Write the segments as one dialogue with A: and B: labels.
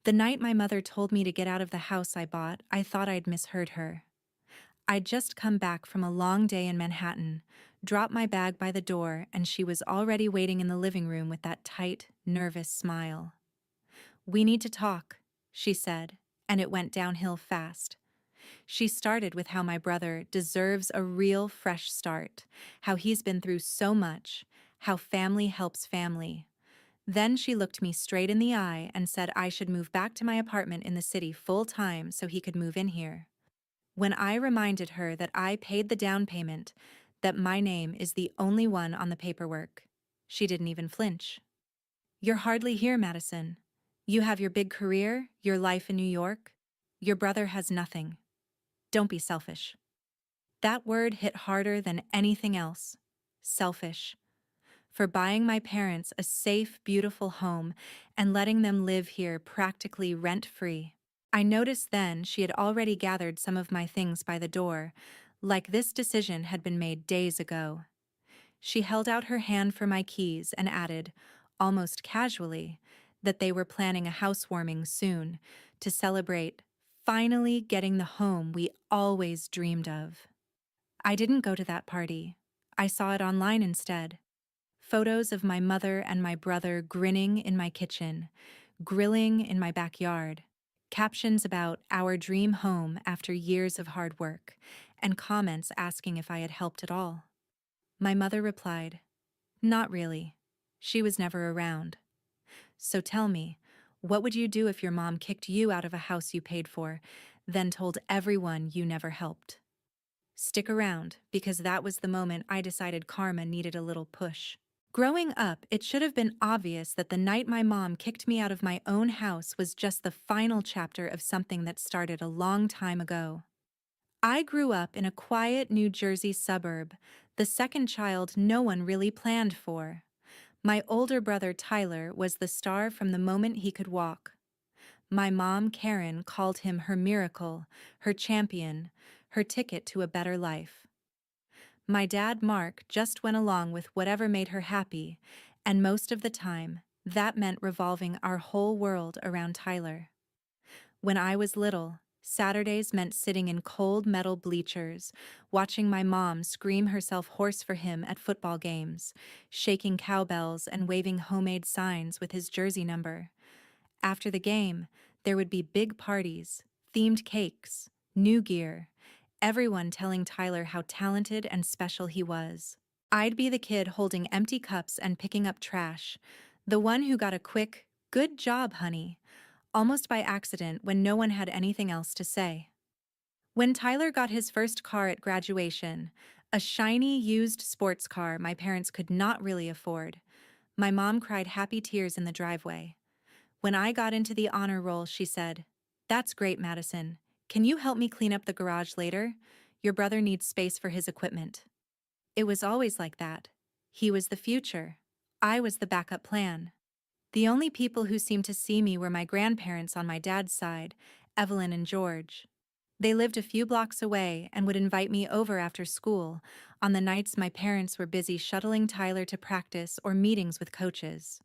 A: The night my mother told me to get out of the house I bought, I thought I'd misheard her. I'd just come back from a long day in Manhattan, dropped my bag by the door, and she was already waiting in the living room with that tight, nervous smile. "We need to talk," she said, and it went downhill fast. She started with how my brother deserves a real fresh start, how he's been through so much, how family helps family. Then she looked me straight in the eye and said I should move back to my apartment in the city full time so he could move in here. When I reminded her that I paid the down payment, that my name is the only one on the paperwork, she didn't even flinch. "You're hardly here, Madison. You have your big career, your life in New York. Your brother has nothing. Don't be selfish." That word hit harder than anything else. Selfish. For buying my parents a safe, beautiful home and letting them live here practically rent-free. I noticed then she had already gathered some of my things by the door, like this decision had been made days ago. She held out her hand for my keys and added, almost casually, that they were planning a housewarming soon to celebrate finally getting the home we always dreamed of. I didn't go to that party. I saw it online instead. Photos of my mother and my brother grinning in my kitchen, grilling in my backyard, captions about our dream home after years of hard work, and comments asking if I had helped at all. My mother replied, "Not really. She was never around. So tell me, what would you do if your mom kicked you out of a house you paid for, then told everyone you never helped?" Stick around, because that was the moment I decided karma needed a little push. Growing up, it should have been obvious that the night my mom kicked me out of my own house was just the final chapter of something that started a long time ago. I grew up in a quiet New Jersey suburb, the second child no one really planned for. My older brother Tyler was the star from the moment he could walk. My mom, Karen, called him her miracle, her champion, her ticket to a better life. My dad, Mark, just went along with whatever made her happy, and most of the time, that meant revolving our whole world around Tyler. When I was little, Saturdays meant sitting in cold metal bleachers, watching my mom scream herself hoarse for him at football games, shaking cowbells and waving homemade signs with his jersey number. After the game, there would be big parties, themed cakes, new gear, everyone telling Tyler how talented and special he was. I'd be the kid holding empty cups and picking up trash, the one who got a quick, "Good job, honey," almost by accident when no one had anything else to say. When Tyler got his first car at graduation, a shiny used sports car my parents could not really afford, my mom cried happy tears in the driveway. When I got into the honor roll, she said, "That's great, Madison. Can you help me clean up the garage later? Your brother needs space for his equipment." It was always like that. He was the future. I was the backup plan. The only people who seemed to see me were my grandparents on my dad's side, Evelyn and George. They lived a few blocks away and would invite me over after school on the nights my parents were busy shuttling Tyler to practice or meetings with coaches.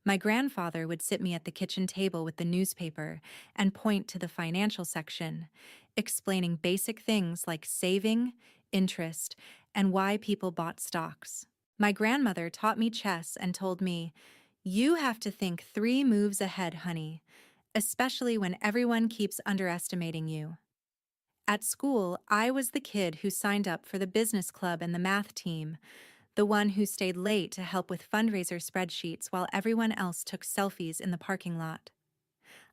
A: My grandfather would sit me at the kitchen table with the newspaper and point to the financial section, explaining basic things like saving, interest, and why people bought stocks. My grandmother taught me chess and told me, "You have to think 3 moves ahead, honey, especially when everyone keeps underestimating you." At school, I was the kid who signed up for the business club and the math team, the one who stayed late to help with fundraiser spreadsheets while everyone else took selfies in the parking lot.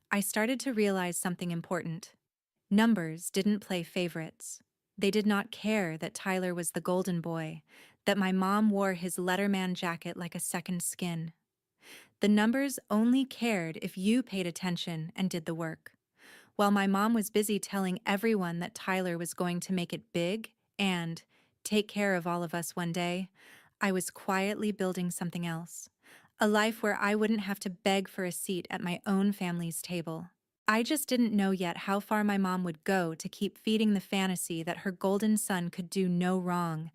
A: I started to realize something important. Numbers didn't play favorites. They did not care that Tyler was the golden boy, that my mom wore his Letterman jacket like a second skin. The numbers only cared if you paid attention and did the work. While my mom was busy telling everyone that Tyler was going to make it big and take care of all of us one day, I was quietly building something else. A life where I wouldn't have to beg for a seat at my own family's table. I just didn't know yet how far my mom would go to keep feeding the fantasy that her golden son could do no wrong,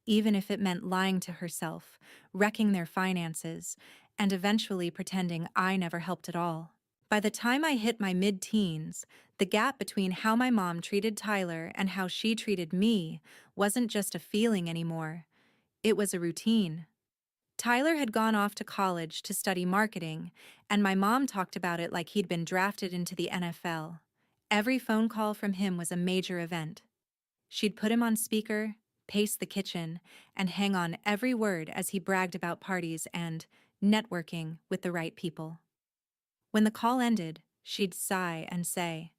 A: even if it meant lying to herself, wrecking their finances, and eventually pretending I never helped at all. By the time I hit my mid-teens, the gap between how my mom treated Tyler and how she treated me wasn't just a feeling anymore. It was a routine. Tyler had gone off to college to study marketing, and my mom talked about it like he'd been drafted into the NFL. Every phone call from him was a major event. She'd put him on speaker, pace the kitchen, and hang on every word as he bragged about parties and networking with the right people. When the call ended, she'd sigh and say,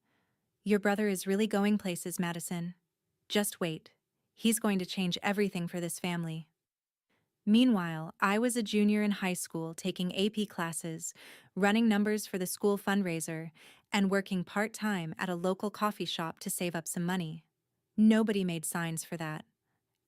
A: "Your brother is really going places, Madison. Just wait. He's going to change everything for this family." Meanwhile, I was a junior in high school taking AP classes, running numbers for the school fundraiser, and working part-time at a local coffee shop to save up some money. Nobody made signs for that.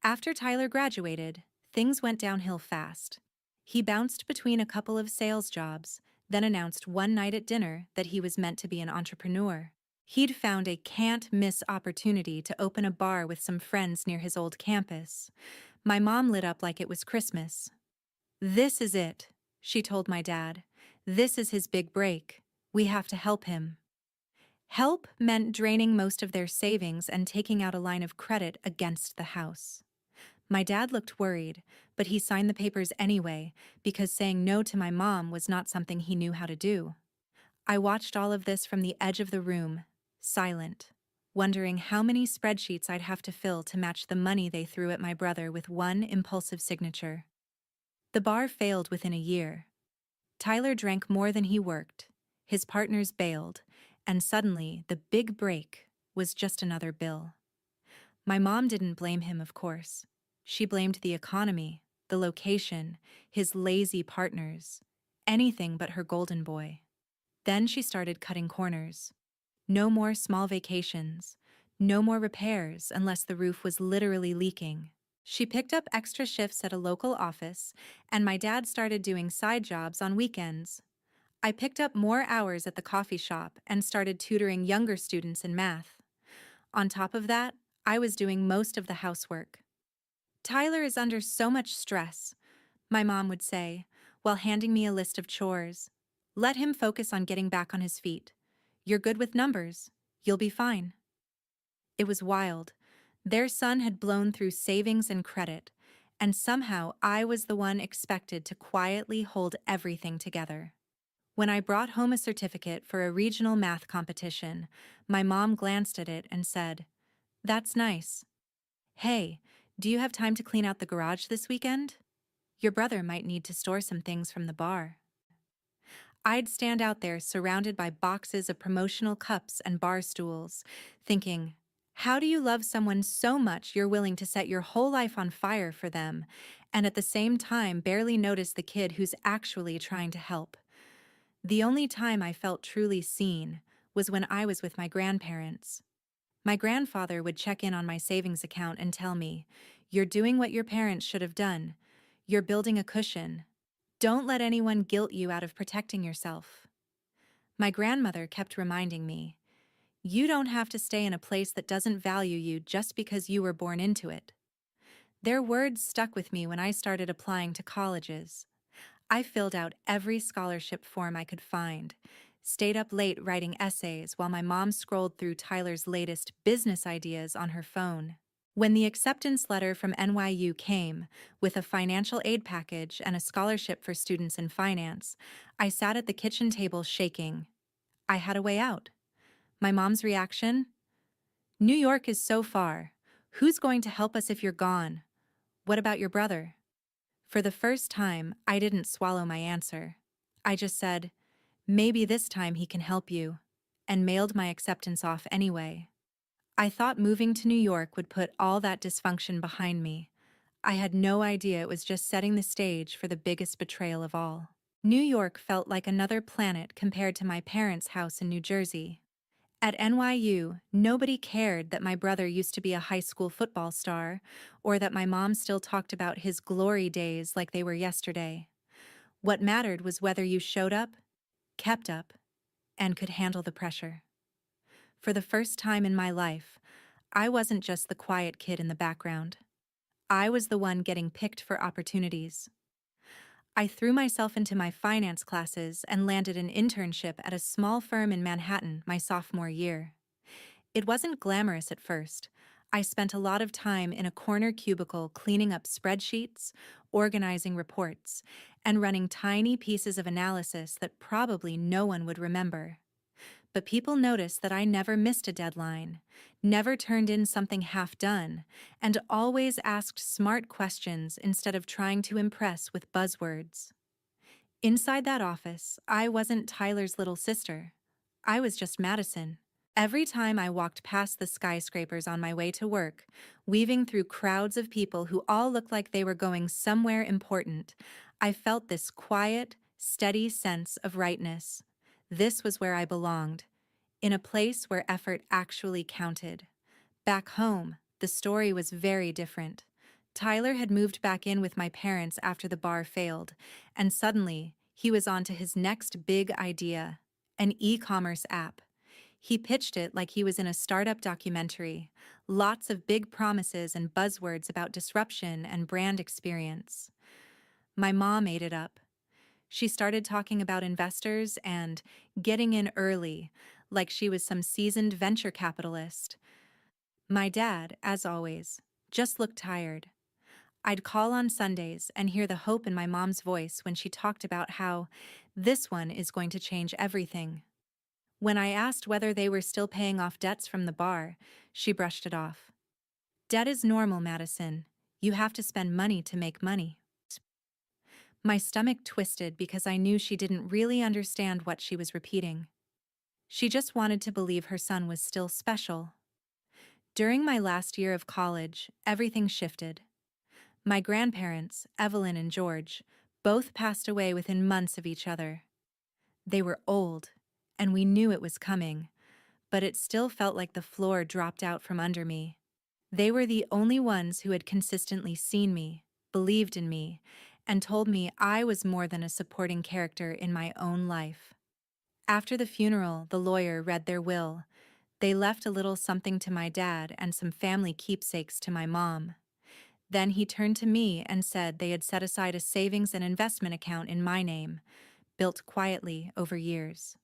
A: After Tyler graduated, things went downhill fast. He bounced between a couple of sales jobs, then announced one night at dinner that he was meant to be an entrepreneur. He'd found a can't-miss opportunity to open a bar with some friends near his old campus. My mom lit up like it was Christmas. "This is it," she told my dad. "This is his big break. We have to help him." Help meant draining most of their savings and taking out a line of credit against the house. My dad looked worried, but he signed the papers anyway because saying no to my mom was not something he knew how to do. I watched all of this from the edge of the room, silent, wondering how many spreadsheets I'd have to fill to match the money they threw at my brother with one impulsive signature. The bar failed within a year. Tyler drank more than he worked, his partners bailed, and suddenly the big break was just another bill. My mom didn't blame him, of course. She blamed the economy, the location, his lazy partners, anything but her golden boy. Then she started cutting corners. No more small vacations, no more repairs unless the roof was literally leaking. She picked up extra shifts at a local office, and my dad started doing side jobs on weekends. I picked up more hours at the coffee shop and started tutoring younger students in math. On top of that, I was doing most of the housework. "Tyler is under so much stress," my mom would say, while handing me a list of chores. "Let him focus on getting back on his feet. You're good with numbers. You'll be fine." It was wild. Their son had blown through savings and credit, and somehow I was the one expected to quietly hold everything together. When I brought home a certificate for a regional math competition, my mom glanced at it and said, "That's nice. Hey, do you have time to clean out the garage this weekend? Your brother might need to store some things from the bar." I'd stand out there surrounded by boxes of promotional cups and bar stools, thinking, how do you love someone so much you're willing to set your whole life on fire for them, and at the same time barely notice the kid who's actually trying to help? The only time I felt truly seen was when I was with my grandparents. My grandfather would check in on my savings account and tell me, "You're doing what your parents should have done. You're building a cushion. Don't let anyone guilt you out of protecting yourself." My grandmother kept reminding me, "You don't have to stay in a place that doesn't value you just because you were born into it." Their words stuck with me when I started applying to colleges. I filled out every scholarship form I could find, stayed up late writing essays while my mom scrolled through Tyler's latest business ideas on her phone. When the acceptance letter from NYU came, with a financial aid package and a scholarship for students in finance, I sat at the kitchen table shaking. I had a way out. My mom's reaction? "New York is so far. Who's going to help us if you're gone? What about your brother?" For the first time, I didn't swallow my answer. I just said, "Maybe this time he can help you," and mailed my acceptance off anyway. I thought moving to New York would put all that dysfunction behind me. I had no idea it was just setting the stage for the biggest betrayal of all. New York felt like another planet compared to my parents' house in New Jersey. At NYU, nobody cared that my brother used to be a high school football star, or that my mom still talked about his glory days like they were yesterday. What mattered was whether you showed up, kept up, and could handle the pressure. For the first time in my life, I wasn't just the quiet kid in the background. I was the one getting picked for opportunities. I threw myself into my finance classes and landed an internship at a small firm in Manhattan my sophomore year. It wasn't glamorous at first. I spent a lot of time in a corner cubicle cleaning up spreadsheets, organizing reports, and running tiny pieces of analysis that probably no one would remember. But people noticed that I never missed a deadline, never turned in something half done, and always asked smart questions instead of trying to impress with buzzwords. Inside that office, I wasn't Tyler's little sister. I was just Madison. Every time I walked past the skyscrapers on my way to work, weaving through crowds of people who all looked like they were going somewhere important, I felt this quiet, steady sense of rightness. This was where I belonged, in a place where effort actually counted. Back home, the story was very different. Tyler had moved back in with my parents after the bar failed, and suddenly, he was on to his next big idea, an e-commerce app. He pitched it like he was in a startup documentary, lots of big promises and buzzwords about disruption and brand experience. My mom ate it up. She started talking about investors and getting in early, like she was some seasoned venture capitalist. My dad, as always, just looked tired. I'd call on Sundays and hear the hope in my mom's voice when she talked about how this one is going to change everything. When I asked whether they were still paying off debts from the bar, she brushed it off. Debt is normal, Madison. You have to spend money to make money. My stomach twisted because I knew she didn't really understand what she was repeating. She just wanted to believe her son was still special. During my last year of college, everything shifted. My grandparents, Evelyn and George, both passed away within months of each other. They were old, and we knew it was coming, but it still felt like the floor dropped out from under me. They were the only ones who had consistently seen me, believed in me, and told me I was more than a supporting character in my own life. After the funeral, the lawyer read their will. They left a little something to my dad and some family keepsakes to my mom. Then he turned to me and said they had set aside a savings and investment account in my name, built quietly over years.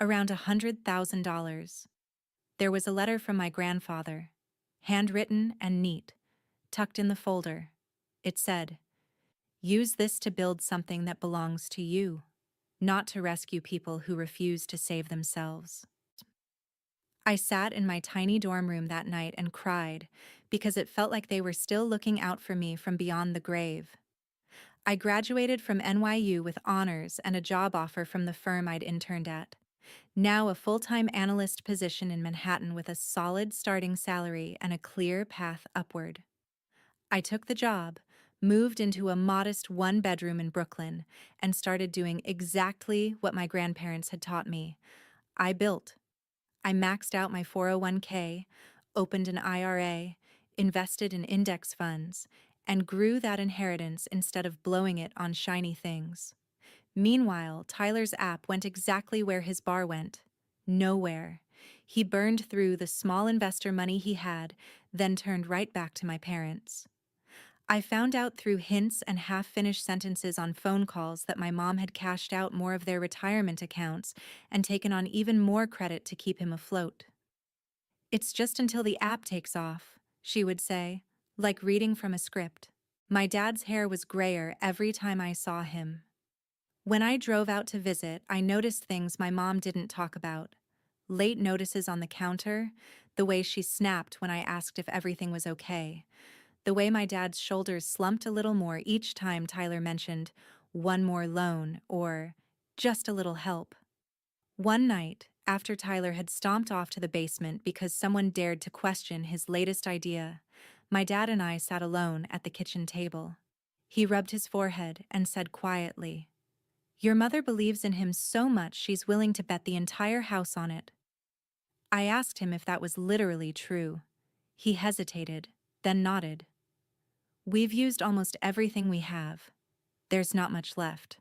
A: Around $100,000. There was a letter from my grandfather, handwritten and neat, tucked in the folder. It said, "Use this to build something that belongs to you, not to rescue people who refuse to save themselves." I sat in my tiny dorm room that night and cried because it felt like they were still looking out for me from beyond the grave. I graduated from NYU with honors and a job offer from the firm I'd interned at. Now a full-time analyst position in Manhattan with a solid starting salary and a clear path upward. I took the job, moved into a modest one-bedroom in Brooklyn, and started doing exactly what my grandparents had taught me. I built. I maxed out my 401k, opened an IRA, invested in index funds, and grew that inheritance instead of blowing it on shiny things. Meanwhile, Tyler's app went exactly where his bar went. Nowhere. He burned through the small investor money he had, then turned right back to my parents. I found out through hints and half-finished sentences on phone calls that my mom had cashed out more of their retirement accounts and taken on even more credit to keep him afloat. "It's just until the app takes off," she would say, like reading from a script. My dad's hair was grayer every time I saw him. When I drove out to visit, I noticed things my mom didn't talk about. Late notices on the counter, the way she snapped when I asked if everything was okay, the way my dad's shoulders slumped a little more each time Tyler mentioned one more loan or just a little help. One night, after Tyler had stomped off to the basement because someone dared to question his latest idea, my dad and I sat alone at the kitchen table. He rubbed his forehead and said quietly, "Your mother believes in him so much she's willing to bet the entire house on it." I asked him if that was literally true. He hesitated, then nodded. "We've used almost everything we have. There's not much left."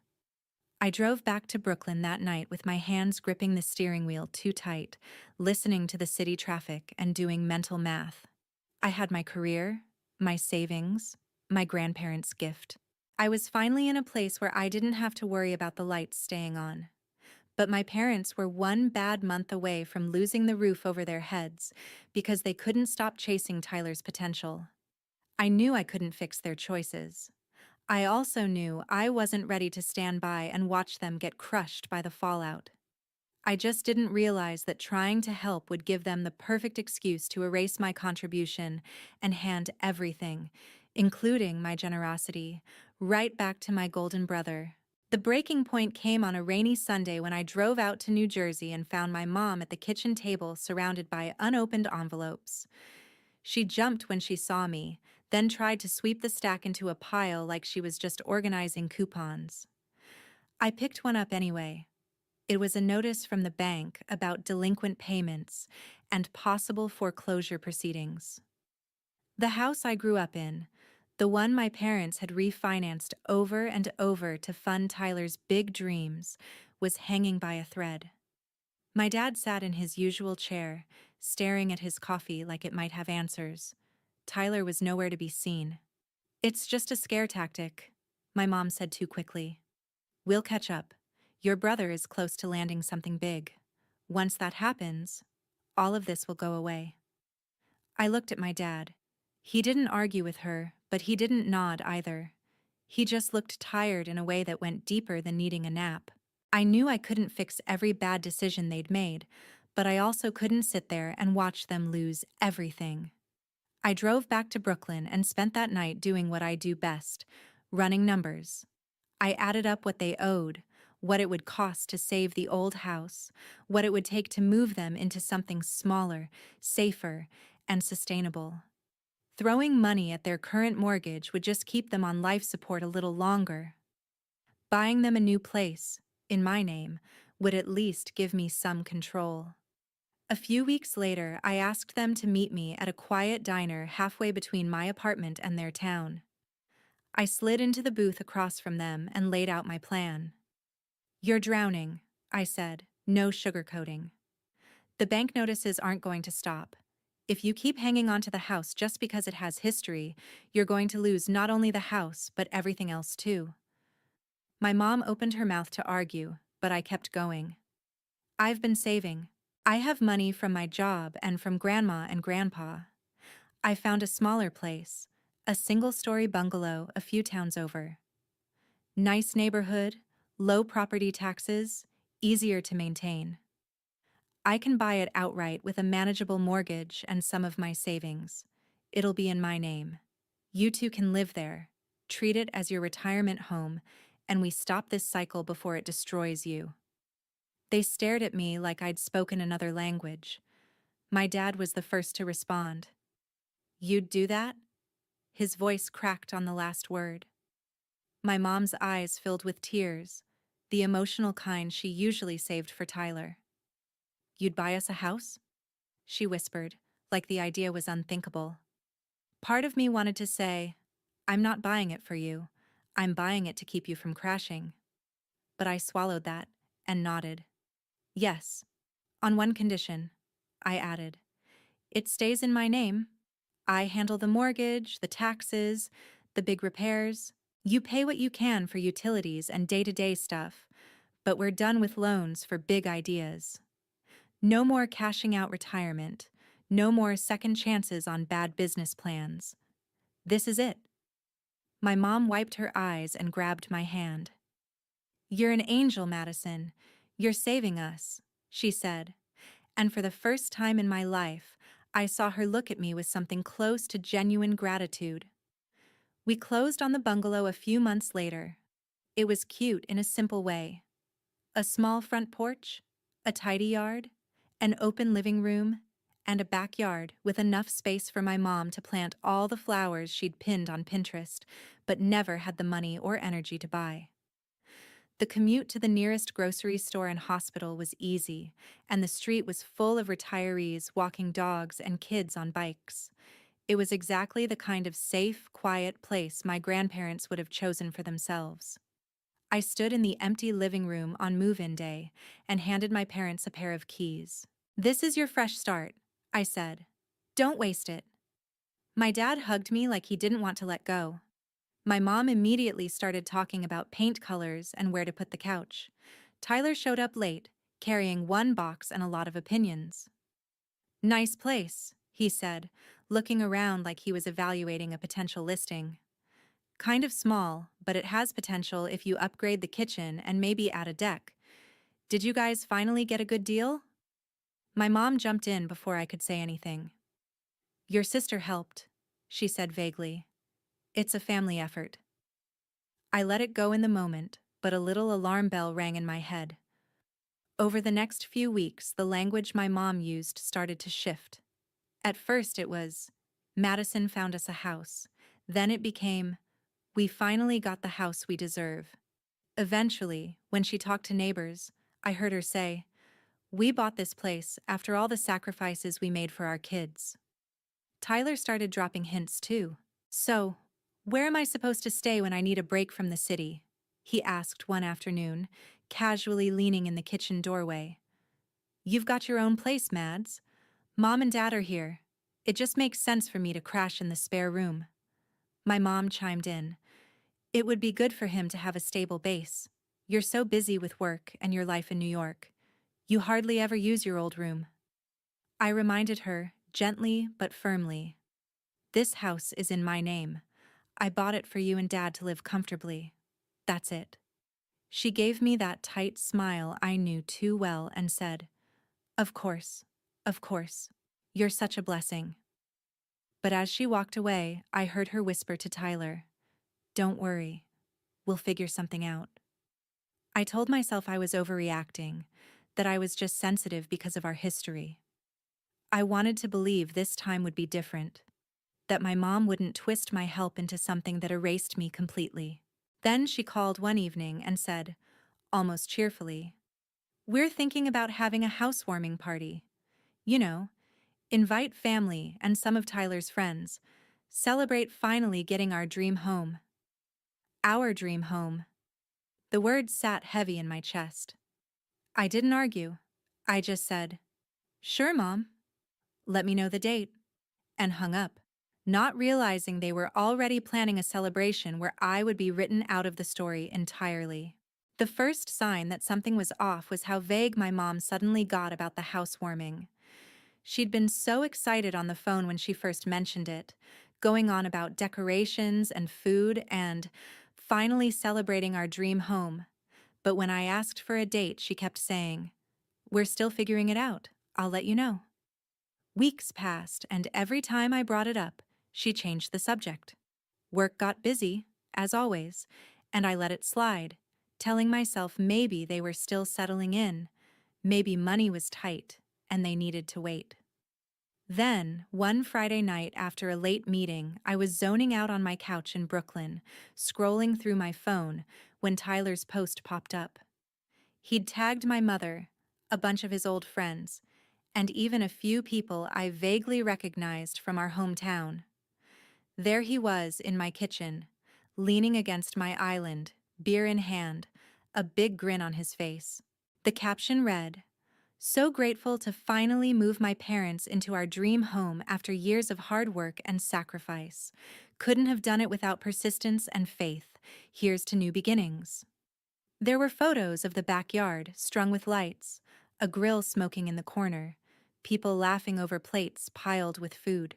A: I drove back to Brooklyn that night with my hands gripping the steering wheel too tight, listening to the city traffic and doing mental math. I had my career, my savings, my grandparents' gift. I was finally in a place where I didn't have to worry about the lights staying on. But my parents were one bad month away from losing the roof over their heads because they couldn't stop chasing Tyler's potential. I knew I couldn't fix their choices. I also knew I wasn't ready to stand by and watch them get crushed by the fallout. I just didn't realize that trying to help would give them the perfect excuse to erase my contribution and hand everything, including my generosity, right back to my golden brother. The breaking point came on a rainy Sunday when I drove out to New Jersey and found my mom at the kitchen table surrounded by unopened envelopes. She jumped when she saw me, then tried to sweep the stack into a pile like she was just organizing coupons. I picked one up anyway. It was a notice from the bank about delinquent payments and possible foreclosure proceedings. The house I grew up in, the one my parents had refinanced over and over to fund Tyler's big dreams, was hanging by a thread. My dad sat in his usual chair, staring at his coffee like it might have answers. Tyler was nowhere to be seen. "It's just a scare tactic," my mom said too quickly. "We'll catch up. Your brother is close to landing something big. Once that happens, all of this will go away." I looked at my dad. He didn't argue with her, but he didn't nod either. He just looked tired in a way that went deeper than needing a nap. I knew I couldn't fix every bad decision they'd made, but I also couldn't sit there and watch them lose everything. I drove back to Brooklyn and spent that night doing what I do best, running numbers. I added up what they owed, what it would cost to save the old house, what it would take to move them into something smaller, safer, and sustainable. Throwing money at their current mortgage would just keep them on life support a little longer. Buying them a new place, in my name, would at least give me some control. A few weeks later, I asked them to meet me at a quiet diner halfway between my apartment and their town. I slid into the booth across from them and laid out my plan. "You're drowning," I said, no sugarcoating. "The bank notices aren't going to stop. If you keep hanging on to the house just because it has history, you're going to lose not only the house, but everything else too." My mom opened her mouth to argue, but I kept going. "I've been saving. I have money from my job and from Grandma and Grandpa. I found a smaller place, a single-story bungalow a few towns over. Nice neighborhood, low property taxes, easier to maintain. I can buy it outright with a manageable mortgage and some of my savings. It'll be in my name. You two can live there, treat it as your retirement home, and we stop this cycle before it destroys you." They stared at me like I'd spoken another language. My dad was the first to respond. "You'd do that?" His voice cracked on the last word. My mom's eyes filled with tears, the emotional kind she usually saved for Tyler. "You'd buy us a house?" she whispered, like the idea was unthinkable. Part of me wanted to say, "I'm not buying it for you. I'm buying it to keep you from crashing." But I swallowed that and nodded. "Yes, on one condition," I added. "It stays in my name. I handle the mortgage, the taxes, the big repairs. You pay what you can for utilities and day-to-day stuff, but we're done with loans for big ideas. No more cashing out retirement. No more second chances on bad business plans. This is it." My mom wiped her eyes and grabbed my hand. "You're an angel, Madison. You're saving us," she said. And for the first time in my life, I saw her look at me with something close to genuine gratitude. We closed on the bungalow a few months later. It was cute in a simple way. A small front porch, a tidy yard, an open living room, and a backyard with enough space for my mom to plant all the flowers she'd pinned on Pinterest, but never had the money or energy to buy. The commute to the nearest grocery store and hospital was easy, and the street was full of retirees walking dogs and kids on bikes. It was exactly the kind of safe, quiet place my grandparents would have chosen for themselves. I stood in the empty living room on move-in day and handed my parents a pair of keys. "This is your fresh start," I said. "Don't waste it." My dad hugged me like he didn't want to let go. My mom immediately started talking about paint colors and where to put the couch. Tyler showed up late, carrying one box and a lot of opinions. "Nice place," he said, looking around like he was evaluating a potential listing. "Kind of small, but it has potential if you upgrade the kitchen and maybe add a deck. Did you guys finally get a good deal?" My mom jumped in before I could say anything. "Your sister helped," she said vaguely. "It's a family effort." I let it go in the moment, but a little alarm bell rang in my head. Over the next few weeks, the language my mom used started to shift. At first it was, "Madison found us a house." Then it became, "We finally got the house we deserve." Eventually, when she talked to neighbors, I heard her say, "We bought this place after all the sacrifices we made for our kids." Tyler started dropping hints too. "So, where am I supposed to stay when I need a break from the city?" he asked one afternoon, casually leaning in the kitchen doorway. "You've got your own place, Mads. Mom and Dad are here. It just makes sense for me to crash in the spare room." My mom chimed in. "It would be good for him to have a stable base. You're so busy with work and your life in New York. You hardly ever use your old room." I reminded her, gently but firmly, "This house is in my name. I bought it for you and Dad to live comfortably. That's it." She gave me that tight smile I knew too well and said, "Of course, of course. You're such a blessing." But as she walked away, I heard her whisper to Tyler, "Don't worry. We'll figure something out." I told myself I was overreacting, that I was just sensitive because of our history. I wanted to believe this time would be different, that my mom wouldn't twist my help into something that erased me completely. Then she called one evening and said, almost cheerfully, "We're thinking about having a housewarming party. You know, invite family and some of Tyler's friends. Celebrate finally getting our dream home." Our dream home. The words sat heavy in my chest. I didn't argue. I just said, "Sure, Mom. Let me know the date," and hung up, not realizing they were already planning a celebration where I would be written out of the story entirely. The first sign that something was off was how vague my mom suddenly got about the housewarming. She'd been so excited on the phone when she first mentioned it, going on about decorations and food and finally celebrating our dream home. But when I asked for a date, she kept saying, "We're still figuring it out. I'll let you know." Weeks passed, and every time I brought it up, she changed the subject. Work got busy, as always, and I let it slide, telling myself maybe they were still settling in, maybe money was tight, and they needed to wait. Then, one Friday night after a late meeting, I was zoning out on my couch in Brooklyn, scrolling through my phone, when Tyler's post popped up. He'd tagged my mother, a bunch of his old friends, and even a few people I vaguely recognized from our hometown. There he was in my kitchen, leaning against my island, beer in hand, a big grin on his face. The caption read, "So grateful to finally move my parents into our dream home after years of hard work and sacrifice. Couldn't have done it without persistence and faith. Here's to new beginnings." There were photos of the backyard, strung with lights, a grill smoking in the corner, people laughing over plates piled with food.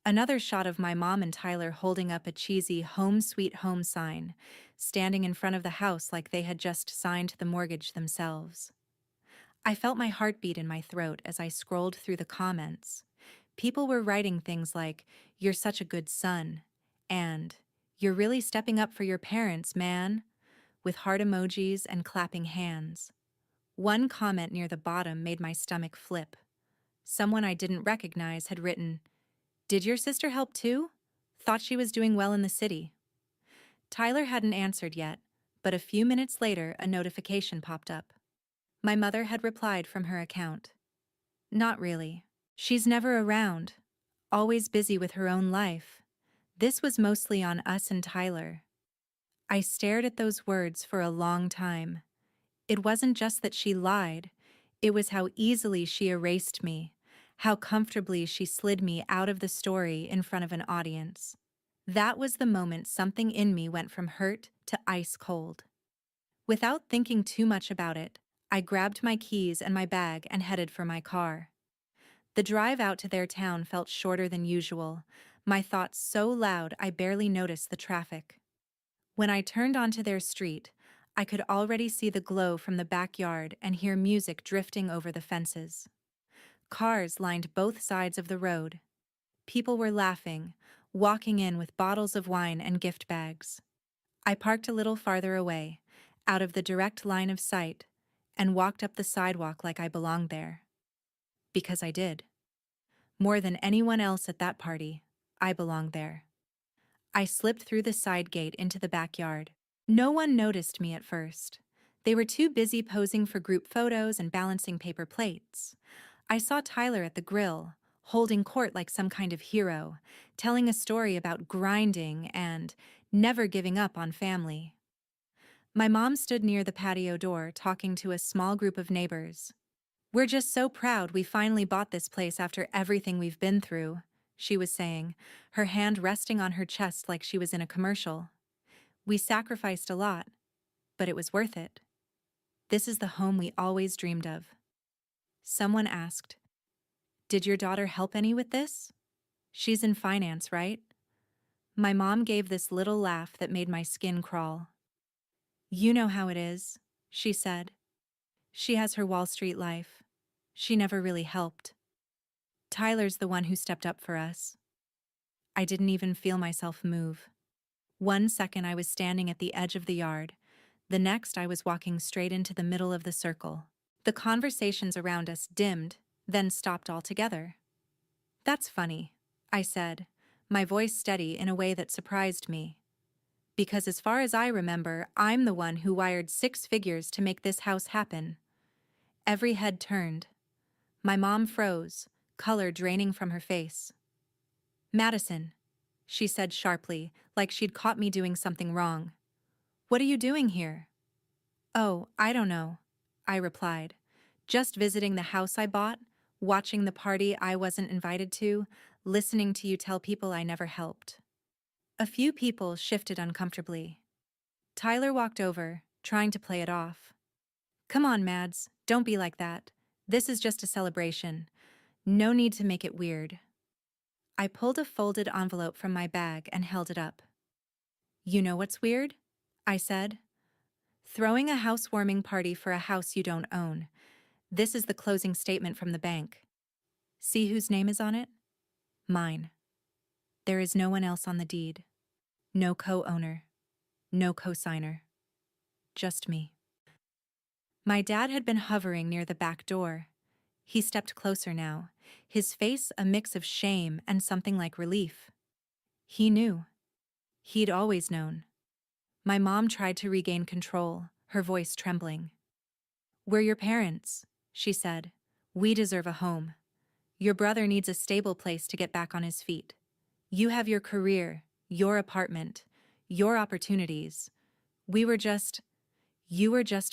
A: Another shot of my mom and Tyler holding up a cheesy "Home Sweet Home" sign, standing in front of the house like they had just signed the mortgage themselves. I felt my heartbeat in my throat as I scrolled through the comments. People were writing things like, "You're such a good son," and "You're really stepping up for your parents, man," with heart emojis and clapping hands. One comment near the bottom made my stomach flip. Someone I didn't recognize had written, "Did your sister help too? Thought she was doing well in the city." Tyler hadn't answered yet, but a few minutes later a notification popped up. My mother had replied from her account. "Not really. She's never around. Always busy with her own life. This was mostly on us and Tyler." I stared at those words for a long time. It wasn't just that she lied, it was how easily she erased me, how comfortably she slid me out of the story in front of an audience. That was the moment something in me went from hurt to ice cold. Without thinking too much about it, I grabbed my keys and my bag and headed for my car. The drive out to their town felt shorter than usual, my thoughts so loud I barely noticed the traffic. When I turned onto their street, I could already see the glow from the backyard and hear music drifting over the fences. Cars lined both sides of the road. People were laughing, walking in with bottles of wine and gift bags. I parked a little farther away, out of the direct line of sight, and walked up the sidewalk like I belonged there. Because I did. More than anyone else at that party, I belonged there. I slipped through the side gate into the backyard. No one noticed me at first. They were too busy posing for group photos and balancing paper plates. I saw Tyler at the grill, holding court like some kind of hero, telling a story about grinding and never giving up on family. My mom stood near the patio door talking to a small group of neighbors. "We're just so proud we finally bought this place after everything we've been through," she was saying, her hand resting on her chest like she was in a commercial. "We sacrificed a lot, but it was worth it. This is the home we always dreamed of." Someone asked, "Did your daughter help any with this? She's in finance, right?" My mom gave this little laugh that made my skin crawl. "You know how it is," she said. "She has her Wall Street life. She never really helped. Tyler's the one who stepped up for us." I didn't even feel myself move. 1 second I was standing at the edge of the yard. The next I was walking straight into the middle of the circle. The conversations around us dimmed, then stopped altogether. "That's funny," I said, my voice steady in a way that surprised me. "Because as far as I remember, I'm the one who wired 6 figures to make this house happen." Every head turned. My mom froze, color draining from her face. "Madison," she said sharply, like she'd caught me doing something wrong. "What are you doing here?" "Oh, I don't know," I replied. "Just visiting the house I bought, watching the party I wasn't invited to, listening to you tell people I never helped." A few people shifted uncomfortably. Tyler walked over, trying to play it off. "Come on, Mads, don't be like that. This is just a celebration. No need to make it weird." I pulled a folded envelope from my bag and held it up. "You know what's weird?" I said. "Throwing a housewarming party for a house you don't own. This is the closing statement from the bank. See whose name is on it? Mine. There is no one else on the deed. No co-owner. No co-signer. Just me." My dad had been hovering near the back door. He stepped closer now, his face a mix of shame and something like relief. He knew. He'd always known. My mom tried to regain control, her voice trembling. "We're your parents," she said. "We deserve a home. Your brother needs a stable place to get back on his feet. You have your career, your apartment, your opportunities. You were just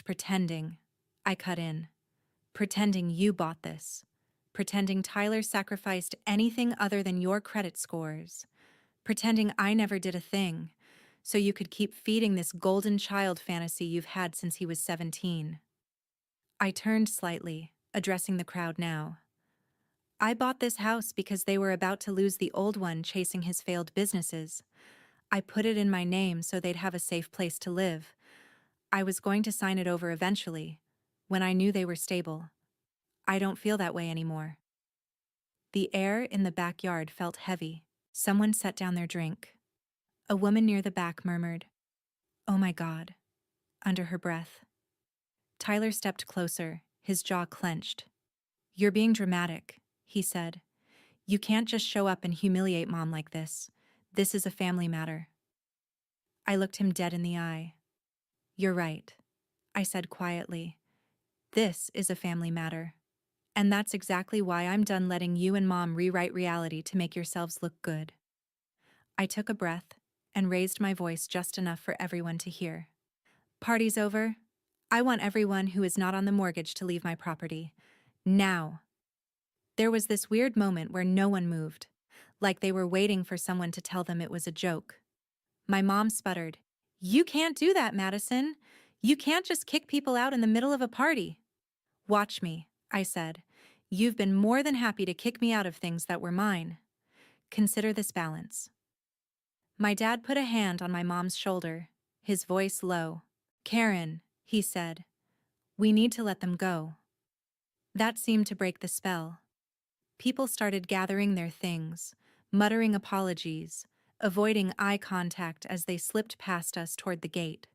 A: pretending," I cut in. "Pretending you bought this. Pretending Tyler sacrificed anything other than your credit scores. Pretending I never did a thing, so you could keep feeding this golden child fantasy you've had since he was 17. I turned slightly, addressing the crowd now. "I bought this house because they were about to lose the old one chasing his failed businesses. I put it in my name so they'd have a safe place to live. I was going to sign it over eventually, when I knew they were stable. I don't feel that way anymore." The air in the backyard felt heavy. Someone set down their drink. A woman near the back murmured, "Oh my God," under her breath. Tyler stepped closer, his jaw clenched. "You're being dramatic," he said. "You can't just show up and humiliate Mom like this. This is a family matter." I looked him dead in the eye. "You're right," I said quietly. "This is a family matter. And that's exactly why I'm done letting you and Mom rewrite reality to make yourselves look good." I took a breath and raised my voice just enough for everyone to hear. "Party's over. I want everyone who is not on the mortgage to leave my property. Now." There was this weird moment where no one moved, like they were waiting for someone to tell them it was a joke. My mom sputtered, "You can't do that, Madison. You can't just kick people out in the middle of a party." "Watch me," I said. "You've been more than happy to kick me out of things that were mine. Consider this balance." My dad put a hand on my mom's shoulder, his voice low. "Karen," he said, "we need to let them go." That seemed to break the spell. People started gathering their things, muttering apologies, avoiding eye contact as they slipped past us toward the gate.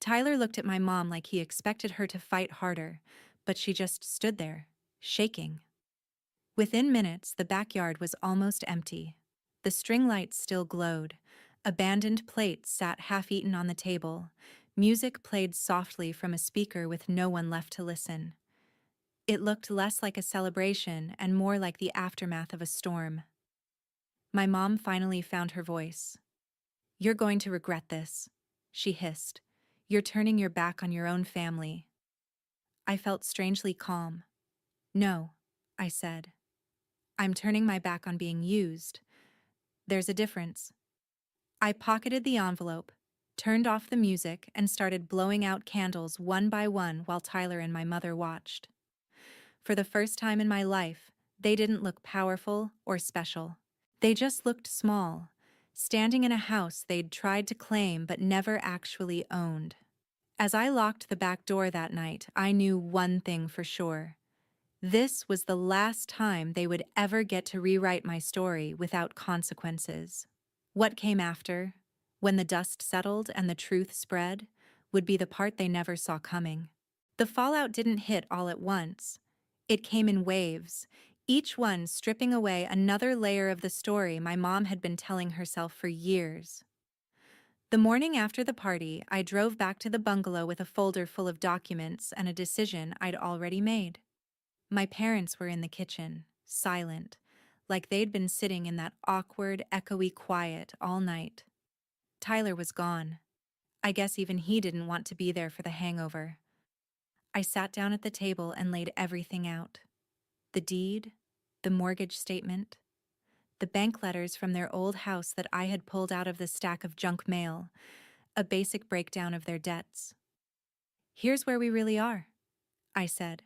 A: Tyler looked at my mom like he expected her to fight harder, but she just stood there, shaking. Within minutes, the backyard was almost empty. The string lights still glowed. Abandoned plates sat half-eaten on the table. Music played softly from a speaker with no one left to listen. It looked less like a celebration and more like the aftermath of a storm. My mom finally found her voice. "You're going to regret this," she hissed. "You're turning your back on your own family." I felt strangely calm. "No," I said. "I'm turning my back on being used. There's a difference." I pocketed the envelope, turned off the music, and started blowing out candles one by one while Tyler and my mother watched. For the first time in my life, they didn't look powerful or special. They just looked small, standing in a house they'd tried to claim but never actually owned. As I locked the back door that night, I knew one thing for sure. This was the last time they would ever get to rewrite my story without consequences. What came after, when the dust settled and the truth spread, would be the part they never saw coming. The fallout didn't hit all at once. It came in waves, each one stripping away another layer of the story my mom had been telling herself for years. The morning after the party, I drove back to the bungalow with a folder full of documents and a decision I'd already made. My parents were in the kitchen, silent, like they'd been sitting in that awkward, echoey quiet all night. Tyler was gone. I guess even he didn't want to be there for the hangover. I sat down at the table and laid everything out. The deed, the mortgage statement, the bank letters from their old house that I had pulled out of the stack of junk mail, a basic breakdown of their debts. "Here's where we really are," I said.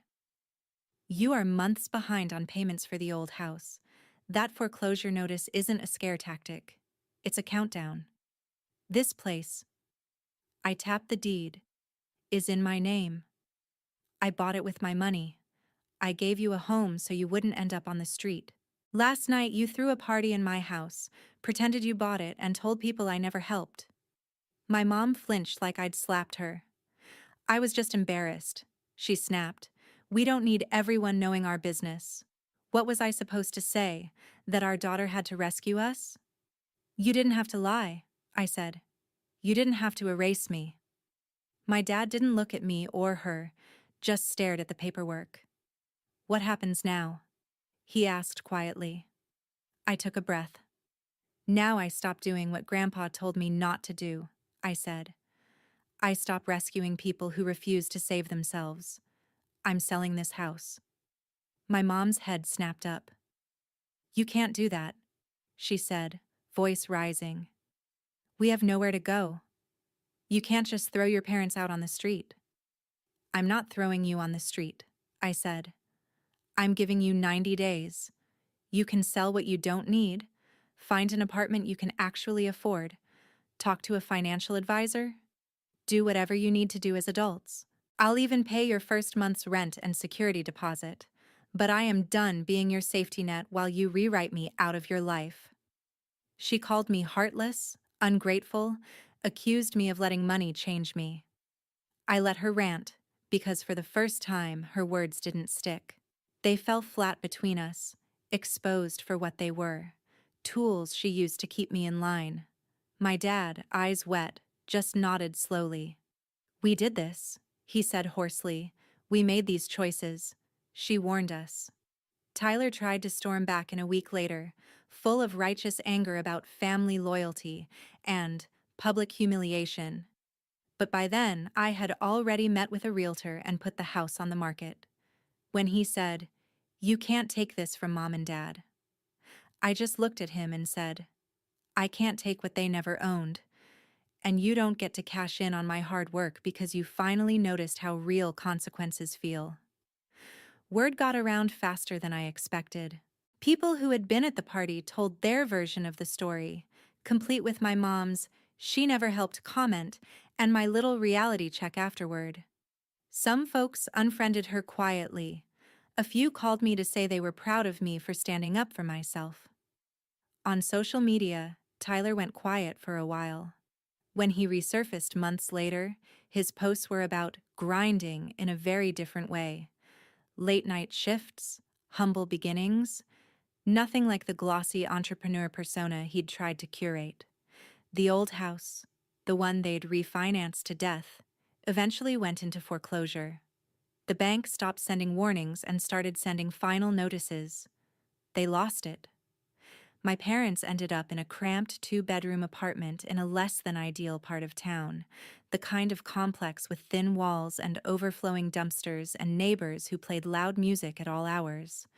A: "You are months behind on payments for the old house. That foreclosure notice isn't a scare tactic. It's a countdown. This place," I tapped the deed, "is in my name. I bought it with my money. I gave you a home so you wouldn't end up on the street. Last night you threw a party in my house, pretended you bought it, and told people I never helped." My mom flinched like I'd slapped her. "I was just embarrassed," she snapped. "We don't need everyone knowing our business." What was I supposed to say? That our daughter had to rescue us? "You didn't have to lie," I said. "You didn't have to erase me." My dad didn't look at me or her, just stared at the paperwork. "What happens now?" he asked quietly. I took a breath. "Now I stop doing what Grandpa told me not to do," I said. "I stop rescuing people who refuse to save themselves. I'm selling this house." My mom's head snapped up. "You can't do that," she said, voice rising. "We have nowhere to go. You can't just throw your parents out on the street." "I'm not throwing you on the street," I said. "I'm giving you 90 days. You can sell what you don't need, find an apartment you can actually afford, talk to a financial advisor, do whatever you need to do as adults. I'll even pay your first month's rent and security deposit. But I am done being your safety net while you rewrite me out of your life." She called me heartless, ungrateful, accused me of letting money change me. I let her rant, because for the first time, her words didn't stick. They fell flat between us, exposed for what they were, tools she used to keep me in line. My dad, eyes wet, just nodded slowly. "We did this," he said hoarsely. "We made these choices. She warned us." Tyler tried to storm back in a week later, full of righteous anger about family loyalty and public humiliation. But by then, I had already met with a realtor and put the house on the market. When he said, "You can't take this from Mom and Dad," I just looked at him and said, I can't take what they never owned, and you don't get to cash in on my hard work because you finally noticed how real consequences feel. Word got around faster than I expected. People who had been at the party told their version of the story, complete with my mom's "she never helped" comment and my little reality check afterward. Some folks unfriended her quietly. A few called me to say they were proud of me for standing up for myself. On social media, Tyler went quiet for a while. When he resurfaced months later, his posts were about grinding in a very different way. Late night shifts, humble beginnings, nothing like the glossy entrepreneur persona he'd tried to curate. The old house, the one they'd refinanced to death, eventually went into foreclosure. The bank stopped sending warnings and started sending final notices. They lost it. My parents ended up in a cramped two-bedroom apartment in a less than ideal part of town, the kind of complex with thin walls and overflowing dumpsters and neighbors who played loud music at all hours.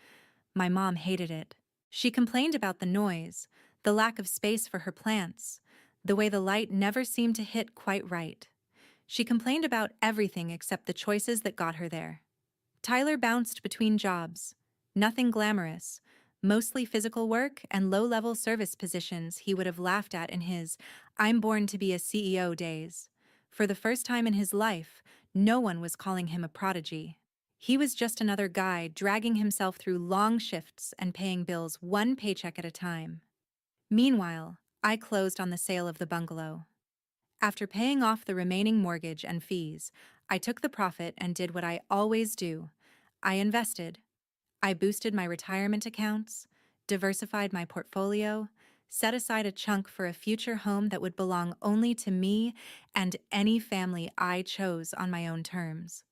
A: My mom hated it. She complained about the noise, the lack of space for her plants, the way the light never seemed to hit quite right. She complained about everything except the choices that got her there. Tyler bounced between jobs. Nothing glamorous, mostly physical work and low-level service positions he would have laughed at in his "I'm born to be a CEO" days. For the first time in his life, no one was calling him a prodigy. He was just another guy dragging himself through long shifts and paying bills one paycheck at a time. Meanwhile, I closed on the sale of the bungalow. After paying off the remaining mortgage and fees, I took the profit and did what I always do. I invested. I boosted my retirement accounts, diversified my portfolio, set aside a chunk for a future home that would belong only to me and any family I chose on my own terms.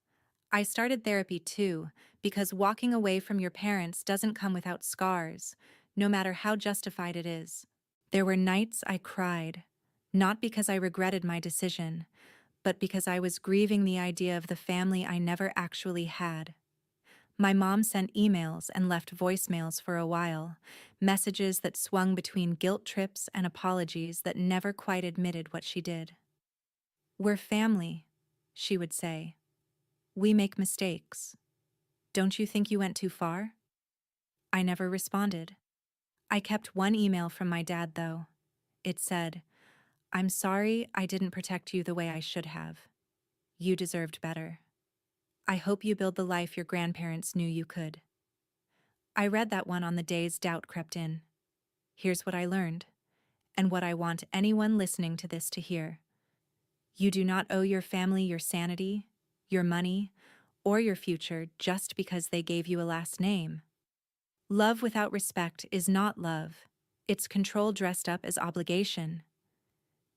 A: I started therapy too, because walking away from your parents doesn't come without scars, no matter how justified it is. There were nights I cried, not because I regretted my decision, but because I was grieving the idea of the family I never actually had. My mom sent emails and left voicemails for a while, messages that swung between guilt trips and apologies that never quite admitted what she did. "We're family," she would say. "We make mistakes. Don't you think you went too far?" I never responded. I kept one email from my dad, though. It said, "I'm sorry I didn't protect you the way I should have. You deserved better. I hope you build the life your grandparents knew you could." I read that one on the days doubt crept in. Here's what I learned, and what I want anyone listening to this to hear. You do not owe your family your sanity, your money, or your future just because they gave you a last name. Love without respect is not love. It's control dressed up as obligation.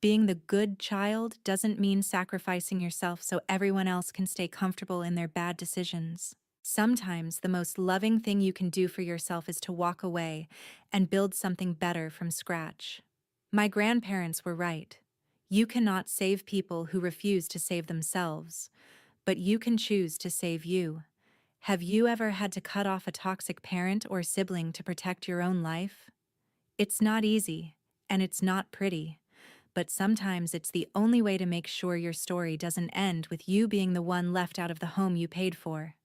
A: Being the good child doesn't mean sacrificing yourself so everyone else can stay comfortable in their bad decisions. Sometimes the most loving thing you can do for yourself is to walk away and build something better from scratch. My grandparents were right. You cannot save people who refuse to save themselves, but you can choose to save you. Have you ever had to cut off a toxic parent or sibling to protect your own life? It's not easy, and it's not pretty, but sometimes it's the only way to make sure your story doesn't end with you being the one left out of the home you paid for.